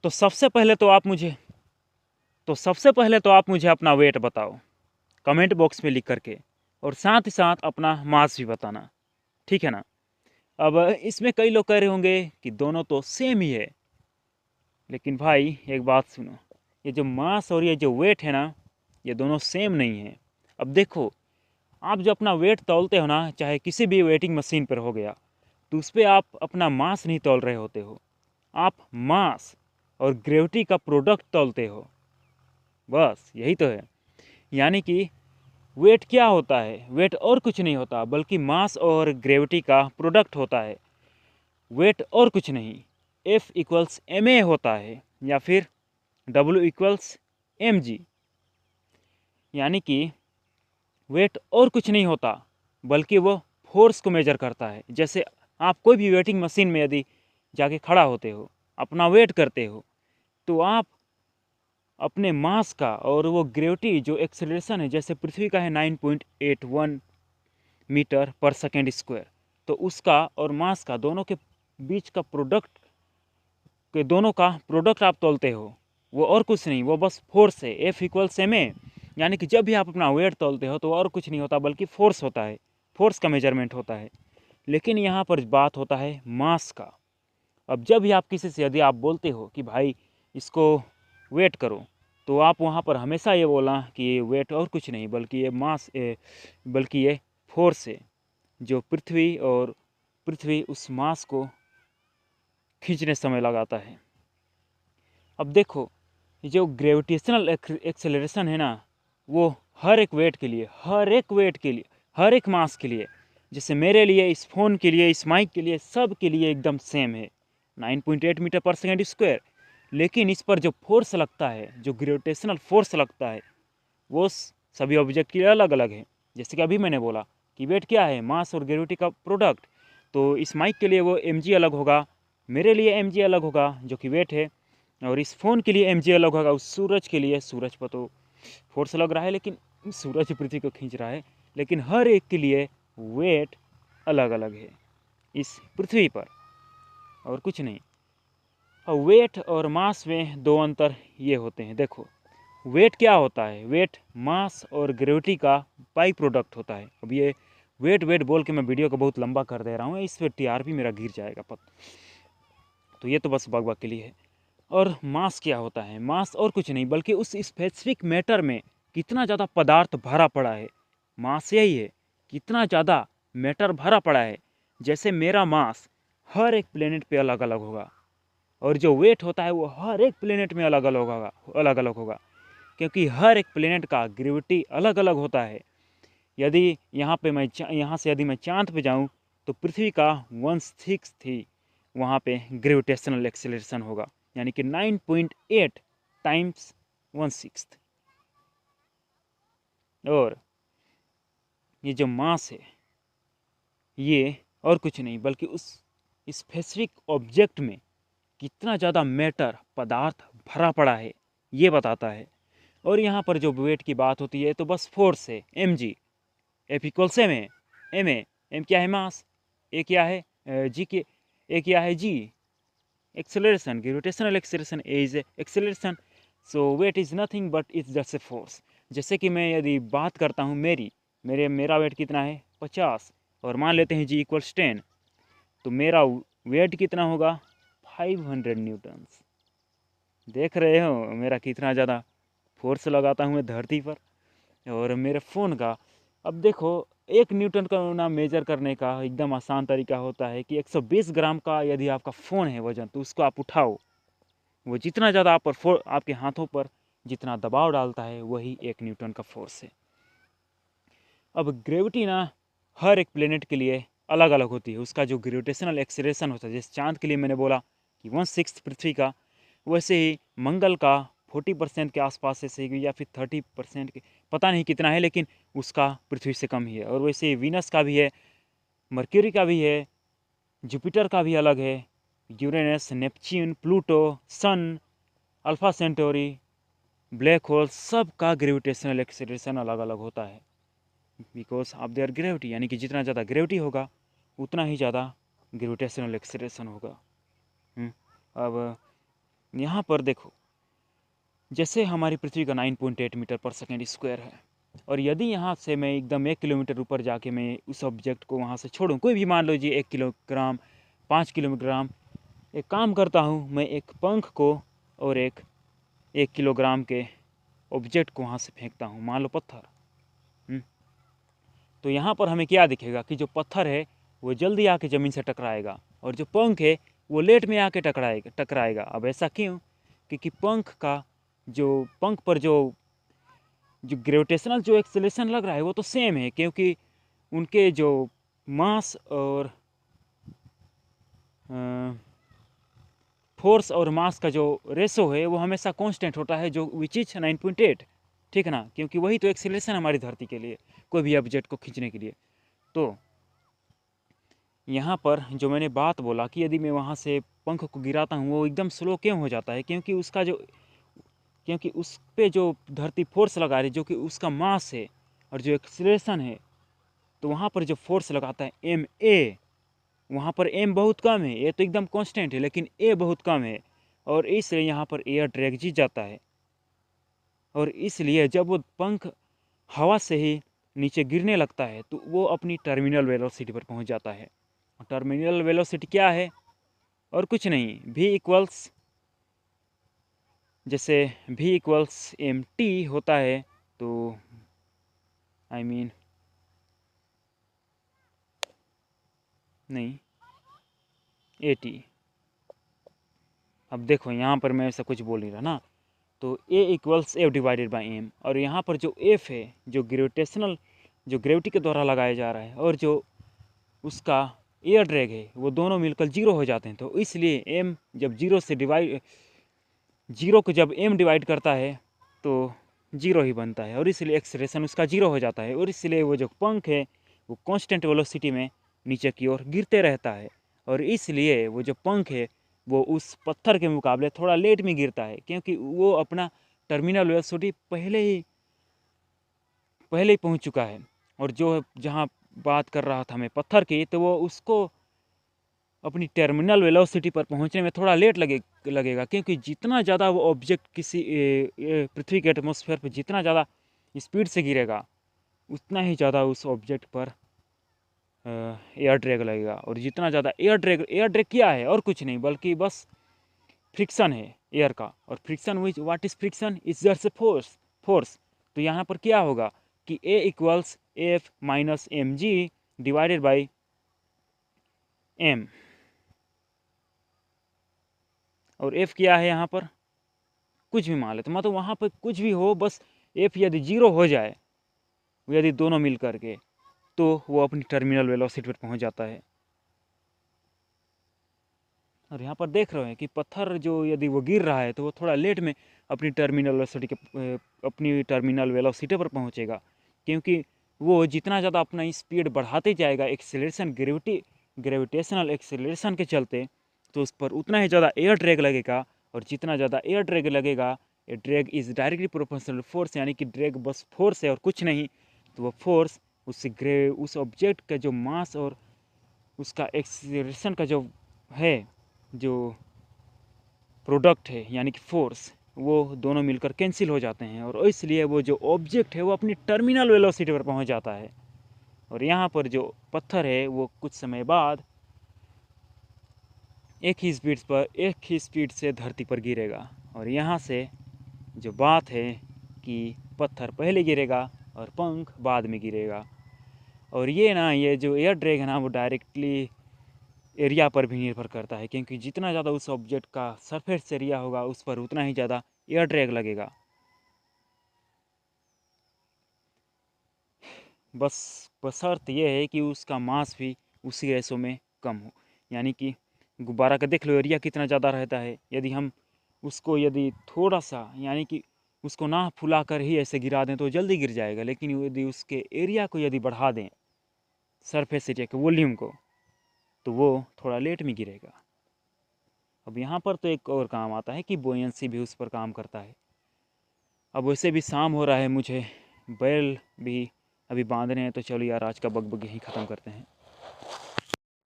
तो सबसे पहले तो आप मुझे अपना वेट बताओ कमेंट बॉक्स में लिख करके, और साथ ही साथ अपना मास भी बताना, ठीक है ना। अब इसमें कई लोग कह रहे होंगे कि दोनों तो सेम ही है, लेकिन भाई एक बात सुनो, ये जो मास और ये जो वेट है ना, ये दोनों सेम नहीं है। अब देखो, आप जो अपना वेट तौलते हो ना, चाहे किसी भी वेटिंग मशीन पर हो गया, तो उस पर आप अपना मास नहीं तौल रहे होते हो, आप मास और ग्रेविटी का प्रोडक्ट तौलते हो, बस यही तो है। यानी कि वेट क्या होता है? वेट और कुछ नहीं होता बल्कि मास और ग्रेविटी का प्रोडक्ट होता है। वेट और कुछ नहीं, F इक्वल्स ma होता है, या फिर W इक्वल्स mg। यानी कि वेट और कुछ नहीं होता बल्कि वो फोर्स को मेजर करता है। जैसे आप कोई भी वेटिंग मशीन में यदि जाके खड़ा होते हो, अपना वेट करते हो, तो आप अपने मास का और वो ग्रेविटी जो एक्सेलरेशन है, जैसे पृथ्वी का है 9.81 मीटर पर सेकेंड स्क्वायर, तो उसका और मास का दोनों के बीच का प्रोडक्ट के दोनों का प्रोडक्ट आप तोलते हो। वो और कुछ नहीं, वो बस फोर्स है। F equals ma। यानी कि जब भी आप अपना वेट तोलते हो तो और कुछ नहीं होता बल्कि फोर्स होता है, फोर्स का मेजरमेंट होता है। लेकिन यहाँ पर बात होता है मास का। अब जब भी आप किसी से यदि आप बोलते हो कि भाई इसको वेट करो, तो आप वहाँ पर हमेशा ये बोलना कि ये वेट और कुछ नहीं बल्कि ये मास बल्कि ये फोर्स है, जो पृथ्वी उस मास को खींचने समय लगाता है। अब देखो, ये जो ग्रेविटेशनल एक्सेलरेशन है ना, वो हर एक वेट के लिए, हर एक मास के लिए, जैसे मेरे लिए, इस फ़ोन के लिए, इस माइक के लिए, सब के लिए एकदम सेम है, 9.8 मीटर पर सेकेंड स्क्वायर। लेकिन इस पर जो फोर्स लगता है, जो ग्रेविटेशनल फोर्स लगता है, वो सभी ऑब्जेक्ट के लिए अलग अलग है। जैसे कि अभी मैंने बोला कि वेट क्या है, मास और ग्रेविटी का प्रोडक्ट, तो इस माइक के लिए वो mg अलग होगा, मेरे लिए mg अलग होगा जो कि वेट है, और इस फ़ोन के लिए mg अलग होगा। उस सूरज के लिए, सूरज पर तो फोर्स लग रहा है लेकिन सूरज पृथ्वी को खींच रहा है, लेकिन हर एक के लिए वेट अलग अलग है इस पृथ्वी पर, और कुछ नहीं। और वेट और मास में दो अंतर ये होते हैं। देखो, वेट क्या होता है? वेट मास और ग्रेविटी का बाई प्रोडक्ट होता है। अब ये वेट वेट बोल के मैं वीडियो को बहुत लंबा कर दे रहा हूँ, इस पर टीआरपी मेरा गिर जाएगा तो ये तो बस बकबक के लिए है। और मास क्या होता है? मास और कुछ नहीं बल्कि उस स्पेसिफिक मैटर में कितना ज़्यादा पदार्थ भरा पड़ा है, मास यही है, कितना ज़्यादा मैटर भरा पड़ा है। जैसे मेरा मास हर एक प्लेनेट पे अलग अलग होगा, और जो वेट होता है वो हर एक प्लेनेट में अलग अलग होगा, क्योंकि हर एक प्लेनेट का ग्रेविटी अलग अलग होता है। यदि यहाँ से यदि मैं चाँद पे जाऊँ, तो पृथ्वी का 1/6 ही वहाँ पे ग्रेविटेशनल एक्सेलरेशन होगा, यानी कि 9.8 टाइम्स 1/6। और ये जो मास है, ये और कुछ नहीं बल्कि उस स्पेसिफिक ऑब्जेक्ट में कितना ज़्यादा मैटर, पदार्थ भरा पड़ा है, ये बताता है। और यहाँ पर जो वेट की बात होती है तो बस फोर्स है, mg। F equals ma। m क्या है? मास। ए क्या है? जी के ए क्या है? G, acceleration, gravitational acceleration. A is acceleration. So weight is nothing but it's just a force. जैसे कि मैं यदि बात करता हूँ मेरा वेट कितना है? 50, और मान लेते हैं जी इक्वल्स 10, तो मेरा वेट कितना होगा? 500 न्यूटन्स। देख रहे हो मेरा कितना ज़्यादा फोर्स लगाता हूँ मैं धरती पर। और मेरे फ़ोन का, अब देखो, 1 न्यूटन का ना मेजर करने का एकदम आसान तरीका होता है कि 120 ग्राम का यदि आपका फ़ोन है वजन, तो उसको आप उठाओ, वो जितना ज़्यादा आपके हाथों पर जितना दबाव डालता है, वही 1 न्यूटन का फोर्स है। अब ग्रेविटी ना हर एक प्लेनेट के लिए अलग अलग होती है। उसका जो ग्रेविटेशनल एक्सेलरेशन होता है, जैसे चाँद के लिए मैंने बोला कि 1/6 पृथ्वी का, वैसे ही मंगल का 40% के आसपास से सही, या फिर 30% के, पता नहीं कितना है, लेकिन उसका पृथ्वी से कम ही है। और वैसे ही वीनस का भी है, मर्क्यूरी का भी है, जुपिटर का भी अलग है, यूरेनस, नेपच्यून, प्लूटो, सन, अल्फा सेंटोरी, ब्लैक होल, सब का ग्रेविटेशनल एक्सेलरेशन अलग अलग होता है, बिकॉज ऑफ देयर ग्रेविटी। यानी कि जितना ज़्यादा ग्रेविटी होगा उतना ही ज़्यादा ग्रेविटेशनल एक्सेलरेशन होगा। अब यहाँ पर देखो, जैसे हमारी पृथ्वी का 9.8 मीटर पर सेकेंड स्क्वायर है, और यदि यहाँ से मैं एकदम 1 किलोमीटर ऊपर जाके मैं उस ऑब्जेक्ट को वहाँ से छोड़ूँ, कोई भी मान लीजिए 1 किलोग्राम, 5 किलोग्राम, एक काम करता हूँ, मैं एक पंख को और एक 1 किलोग्राम के ऑब्जेक्ट को वहाँ से फेंकता हूँ, मान लो पत्थर। तो यहाँ पर हमें क्या दिखेगा कि जो पत्थर है वो जल्दी आके ज़मीन से टकराएगा, और जो पंख है वो लेट में आके टकराएगा। अब ऐसा क्यों? क्योंकि पंख पर जो ग्रेविटेशनल जो एक्सेलरेशन लग रहा है वो तो सेम है, क्योंकि उनके जो मास और फोर्स और मास का जो रेशो है वो हमेशा कांस्टेंट होता है, जो विच इज 9.8, ठीक है ना, क्योंकि वही तो एक्सेलरेशन हमारी धरती के लिए, कोई भी ऑब्जेक्ट को खींचने के लिए। तो यहाँ पर जो मैंने बात बोला कि यदि मैं वहाँ से पंख को गिराता हूँ वो एकदम स्लो क्यों हो जाता है, क्योंकि उस पर जो धरती फोर्स लगा रही, जो कि उसका मास है और जो एक्सीलरेशन है, तो वहाँ पर जो फोर्स लगाता है एम ए, वहाँ पर एम बहुत कम है, ए तो एकदम कांस्टेंट है, लेकिन ए बहुत कम है, और इसलिए यहाँ पर एयर ड्रैग जीत जाता है। और इसलिए जब वो पंख हवा से ही नीचे गिरने लगता है तो वो अपनी टर्मिनल वेलोसिटी पर पहुँच जाता है। टर्मिनल वेलोसिटी क्या है? और कुछ नहीं, v इक्वल्स, जैसे v इक्वल्स एम टी होता है, तो नहीं, ए टी। अब देखो यहाँ पर मैं ऐसा कुछ बोल नहीं रहा ना, तो a equals F divided by m, और यहाँ पर जो एफ है, जो ग्रेविटी के द्वारा लगाया जा रहा है, और जो उसका एयर ड्रैग है, वो दोनों मिलकर 0 हो जाते हैं। तो इसलिए एम जब 0 को जब एम डिवाइड करता है तो 0 ही बनता है, और इसलिए एक्सेलरेशन उसका 0 हो जाता है, और इसलिए वो जो पंख है वो कांस्टेंट वेलोसिटी में नीचे की ओर गिरते रहता है, और इसलिए वो जो पंख है वो उस पत्थर के मुकाबले थोड़ा लेट में गिरता है, क्योंकि वो अपना टर्मिनल वेलोसिटी पहले ही पहुंच चुका है। और जो जहां बात कर रहा था मैं पत्थर की, तो वो उसको अपनी टर्मिनल वेलोसिटी पर पहुंचने में थोड़ा लेट लगेगा, क्योंकि जितना ज़्यादा वो ऑब्जेक्ट किसी पृथ्वी के एटमॉस्फेयर पर जितना ज़्यादा स्पीड से गिरेगा, उतना ही ज़्यादा उस ऑब्जेक्ट पर एयर ड्रैग लगेगा। और जितना ज़्यादा एयर ड्रैग क्या है? और कुछ नहीं, बल्कि बस फ्रिक्शन है एयर का। और friction what is friction? Is just a force. तो यहाँ पर क्या होगा कि a equals F minus m g divided by m, और एफ क्या है यहाँ पर? कुछ भी मान लेते, मतलब वहाँ पर कुछ भी हो, बस एफ यदि 0 हो जाए, यदि दोनों मिल करके, तो वो अपनी टर्मिनल वेलोसिटी पर पहुँच जाता है। और यहाँ पर देख रहे हैं कि पत्थर जो यदि वो गिर रहा है तो वो थोड़ा लेट में अपनी टर्मिनल वेलोसिटी पर पहुँचेगा, क्योंकि वो जितना ज़्यादा अपना स्पीड बढ़ाते जाएगा ग्रेविटेशनल एक्सेलरेशन के चलते, तो उस पर उतना ही ज़्यादा एयर ड्रैग लगेगा। और जितना ज़्यादा एयर ड्रैग लगेगा, a drag is directly proportional force, यानी कि ड्रैग बस फोर्स है और कुछ नहीं। तो वो फोर्स उस ऑब्जेक्ट का जो मास और उसका एक्सेलरेशन का जो है, जो प्रोडक्ट है, यानी कि फोर्स, वो दोनों मिलकर कैंसिल हो जाते हैं, और इसलिए वो जो ऑब्जेक्ट है वो अपनी टर्मिनल वेलोसिटी पर पहुंच जाता है। और यहाँ पर जो पत्थर है वो कुछ समय बाद एक ही स्पीड से धरती पर गिरेगा। और यहाँ से जो बात है कि पत्थर पहले गिरेगा और पंख बाद में गिरेगा। और ये जो एयर ड्रैग है ना, वो डायरेक्टली एरिया पर भी निर्भर करता है, क्योंकि जितना ज़्यादा उस ऑब्जेक्ट का सरफेस एरिया होगा उस पर उतना ही ज़्यादा एयर ड्रैग लगेगा। बस शर्त यह है कि उसका मास भी उसी रेशो में कम हो। यानी कि गुब्बारा का देख लो, एरिया कितना ज़्यादा रहता है, यदि हम उसको थोड़ा सा, यानी कि उसको ना फुला कर ही ऐसे गिरा दें तो जल्दी गिर जाएगा, लेकिन यदि उसके एरिया को बढ़ा दें, सरफेस एरिया के वॉल्यूम को, तो वो थोड़ा लेट में गिरेगा। अब यहाँ पर तो एक और काम आता है कि बोयंसी भी उस पर काम करता है। अब वैसे भी शाम हो रहा है, मुझे बैल भी अभी बांधने हैं, तो चलो यार आज का बकबक यहीं ख़त्म करते हैं।